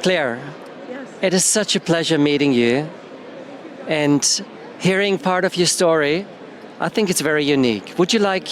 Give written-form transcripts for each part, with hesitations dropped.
Claire, Yes. it is such a pleasure meeting you and hearing part of your story. I think it's very unique. Would you like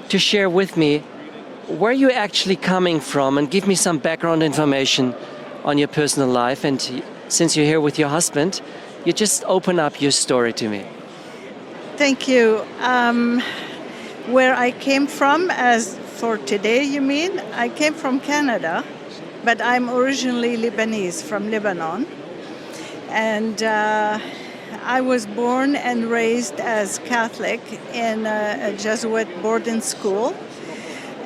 to share with me where you're actually coming from and give me some background information on your personal life? And since you're here with your husband, you just open up your story to me. Thank you. Where I came from, as for today, you mean? I came from Canada, but I'm originally Lebanese, from Lebanon. And I was born and raised as Catholic in a Jesuit boarding school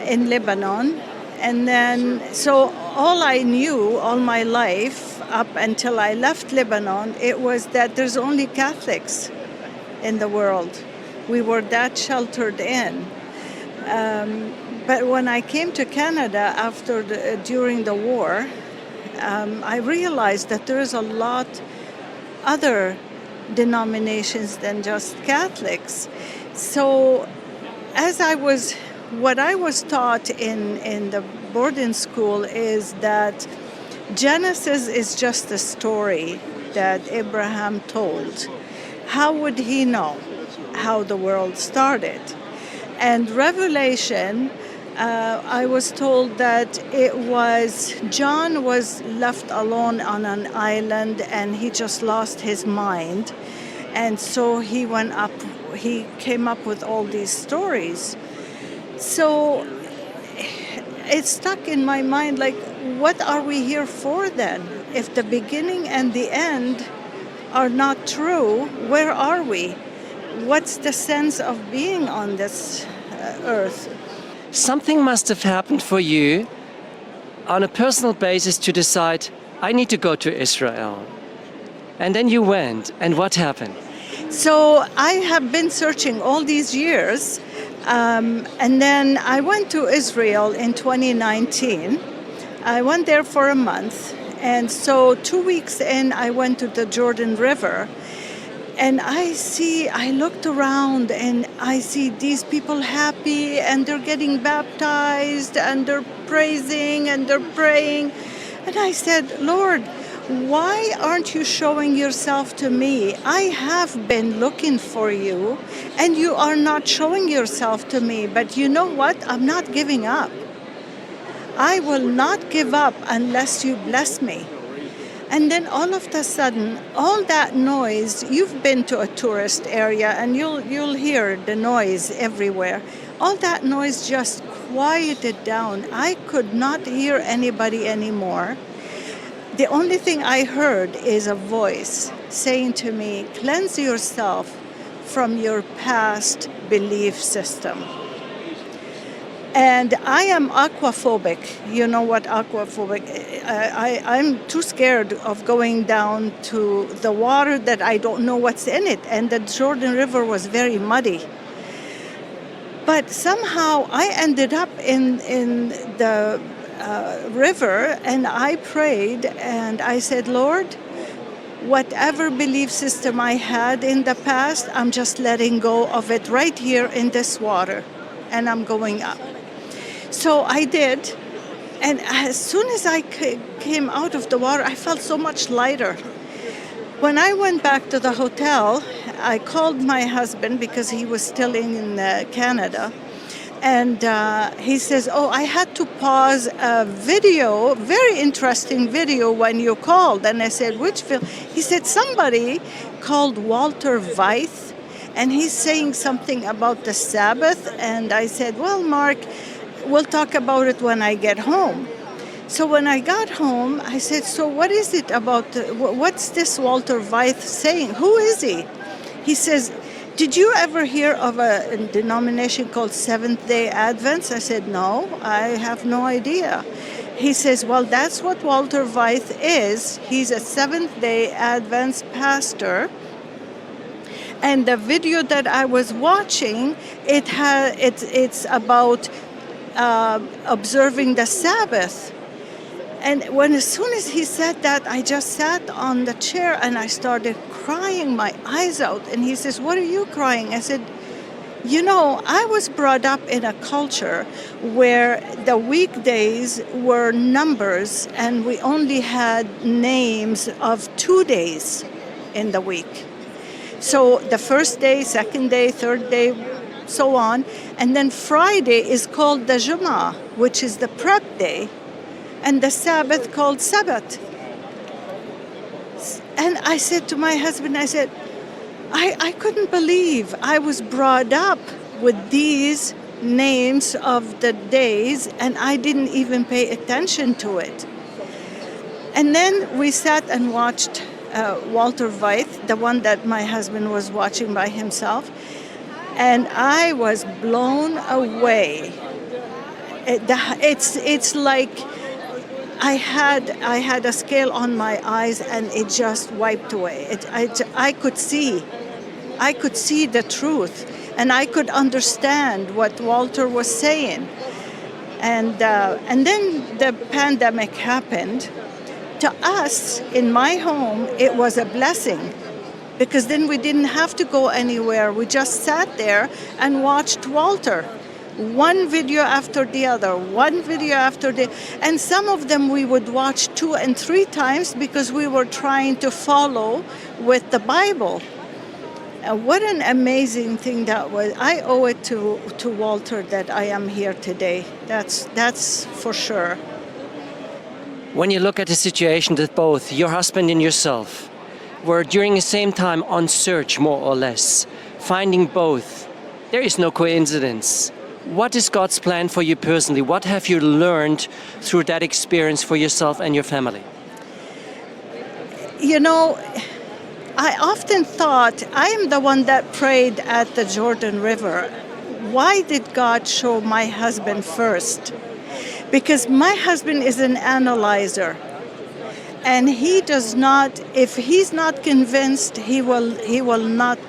in Lebanon. And then, so all I knew all my life, up until I left Lebanon, it was that there's only Catholics in the world. We were that sheltered in. But when I came to Canada during the war, I realized that there is a lot other denominations than just Catholics. So what I was taught in the boarding school is that Genesis is just a story that Abraham told. How would he know how the world started? And Revelation, I was told that John was left alone on an island and he just lost his mind. And so he came up with all these stories. So it stuck in my mind, like, what are we here for then? If the beginning and the end are not true, where are we? What's the sense of being on this earth? Something must have happened for you on a personal basis to decide, I need to go to Israel. And then you went, and what happened? So I have been searching all these years, and then I went to Israel in 2019. I went there for a month, and so 2 weeks in, I went to the Jordan River. And I looked around and I see these people happy and they're getting baptized and they're praising and they're praying. And I said, Lord, why aren't you showing yourself to me? I have been looking for you and you are not showing yourself to me. But you know what? I'm not giving up. I will not give up unless you bless me. And then all of a sudden, all that noise, you've been to a tourist area and you'll hear the noise everywhere. All that noise just quieted down. I could not hear anybody anymore. The only thing I heard is a voice saying to me, cleanse yourself from your past belief system. And I am aquaphobic. You know what aquaphobic? I'm too scared of going down to the water that I don't know what's in it. And the Jordan River was very muddy. But somehow I ended up in the river, and I prayed and I said, Lord, whatever belief system I had in the past, I'm just letting go of it right here in this water, and I'm going up. So I did, and as soon as I came out of the water, I felt so much lighter. When I went back to the hotel, I called my husband because he was still in Canada, and he says, oh, I had to pause a video, very interesting video, when you called. And I said, which film? He said, somebody called Walter Weith, and he's saying something about the Sabbath. And I said, well, Mark, we'll talk about it when I get home. So when I got home, I said, so what is it about, what's this Walter Weith saying? Who is he? He says, did you ever hear of a denomination called Seventh-day Adventists? I said, no, I have no idea. He says, well, that's what Walter Weith is. He's a Seventh-day Adventist pastor. And the video that I was watching, it's about observing the Sabbath. And as soon as he said that, I just sat on the chair and I started crying my eyes out. And he says, what are you crying? I said, You know, I was brought up in a culture where the weekdays were numbers and we only had names of 2 days in the week. So the first day, second day, third day, so on. And then Friday is called the Jummah, which is the prep day, and the Sabbath called Sabbath. And I said to my husband, I said, I couldn't believe I was brought up with these names of the days and I didn't even pay attention to it. And then we sat and watched Walter White, the one that my husband was watching by himself, and I was blown away. It's like I had a scale on my eyes and it just wiped away. I could see the truth, and I could understand what Walter was saying. And then the pandemic happened. To us, in my home, it was a blessing because then we didn't have to go anywhere. We just sat there and watched Walter. One video after the other, one video after the... And some of them we would watch 2 and 3 times because we were trying to follow with the Bible. What an amazing thing that was. I owe it to Walter that I am here today. That's for sure. When you look at the situation that both your husband and yourself were during the same time on search, more or less, finding both, there is no coincidence. What is God's plan for you personally? What have you learned through that experience for yourself and your family? You know, I often thought, I am the one that prayed at the Jordan River. Why did God show my husband first? Because my husband is an analyzer. And he does not, if he's not convinced, he will not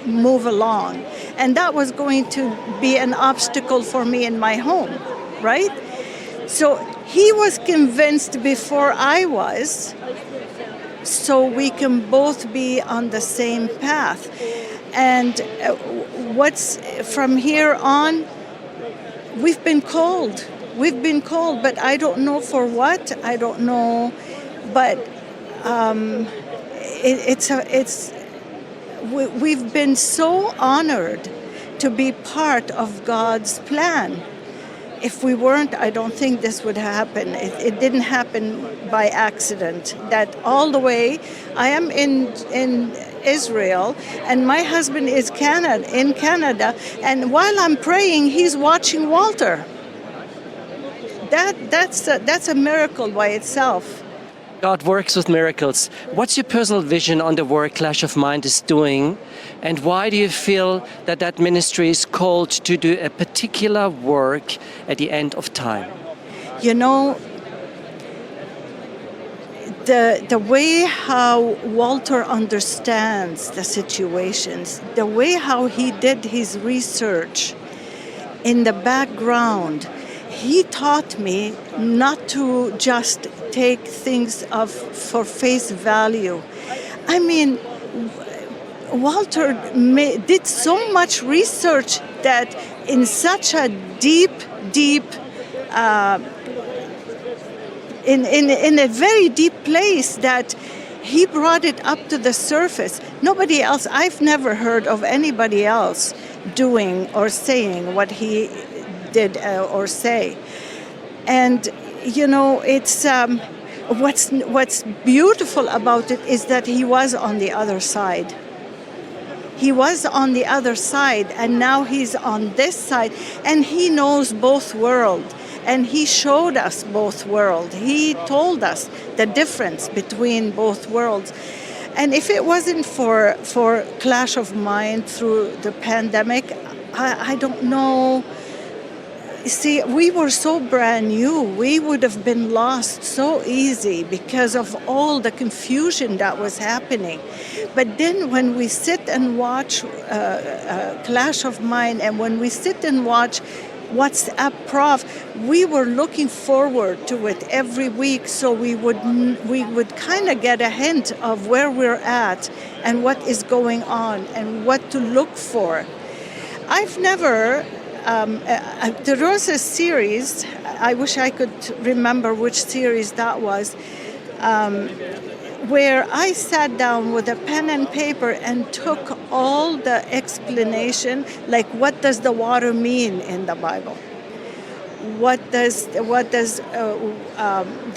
move along. And that was going to be an obstacle for me in my home, right? So he was convinced before I was, so we can both be on the same path. And what's from here on, we've been called, but I don't know for what, I don't know, but we've been so honored to be part of God's plan. If we weren't, I don't think this would happen. It didn't happen by accident. That all the way, I am in Israel, and my husband is in Canada, and while I'm praying, he's watching Walter. That's a miracle by itself. God works with miracles. What's your personal vision on the work Clash of Mind is doing, and why do you feel that ministry is called to do a particular work at the end of time? You know, the way how Walter understands the situations, the way how he did his research in the background, he taught me not to just take things for face value. I mean, Walter did so much research that in such a deep, in a very deep place that he brought it up to the surface. Nobody else, I've never heard of anybody else doing or saying what he did or say. And you know, it's what's beautiful about it is that he was on the other side. He was on the other side, and now he's on this side, and he knows both worlds, and he showed us both worlds. He told us the difference between both worlds. And if it wasn't for Clash of Mind through the pandemic, I don't know. See, we were so brand new. We would have been lost so easy because of all the confusion that was happening. But then when we sit and watch Clash of Mind, and when we sit and watch WhatsApp Prof, we were looking forward to it every week, so we would kind of get a hint of where we're at and what is going on and what to look for. I've never, there was a series, I wish I could remember which series that was, where I sat down with a pen and paper and took all the explanation, like what does the water mean in the Bible? What does the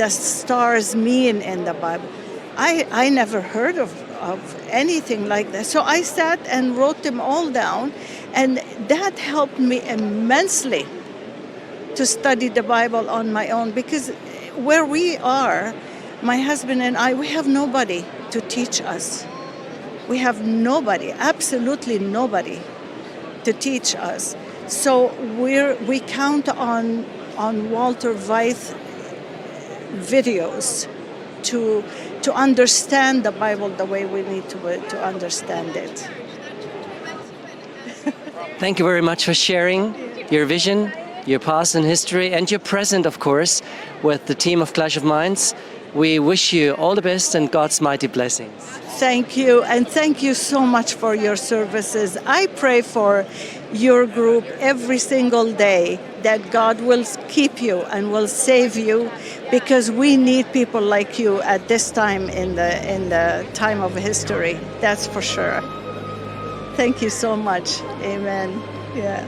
stars mean in the Bible? I never heard of anything like that. So I sat and wrote them all down, and that helped me immensely to study the Bible on my own, because where we are, my husband and I, we have nobody to teach us. We have nobody, absolutely nobody to teach us. So we count on Walter Veith videos to understand the Bible the way we need to understand it. Thank you very much for sharing your vision, your past and history, and your present, of course, with the team of Clash of Minds. We wish you all the best and God's mighty blessings. Thank you, and thank you so much for your services. I pray for your group every single day that God will keep you and will save you, because we need people like you at this time in the time of history. That's for sure. Thank you so much. Amen. Yeah.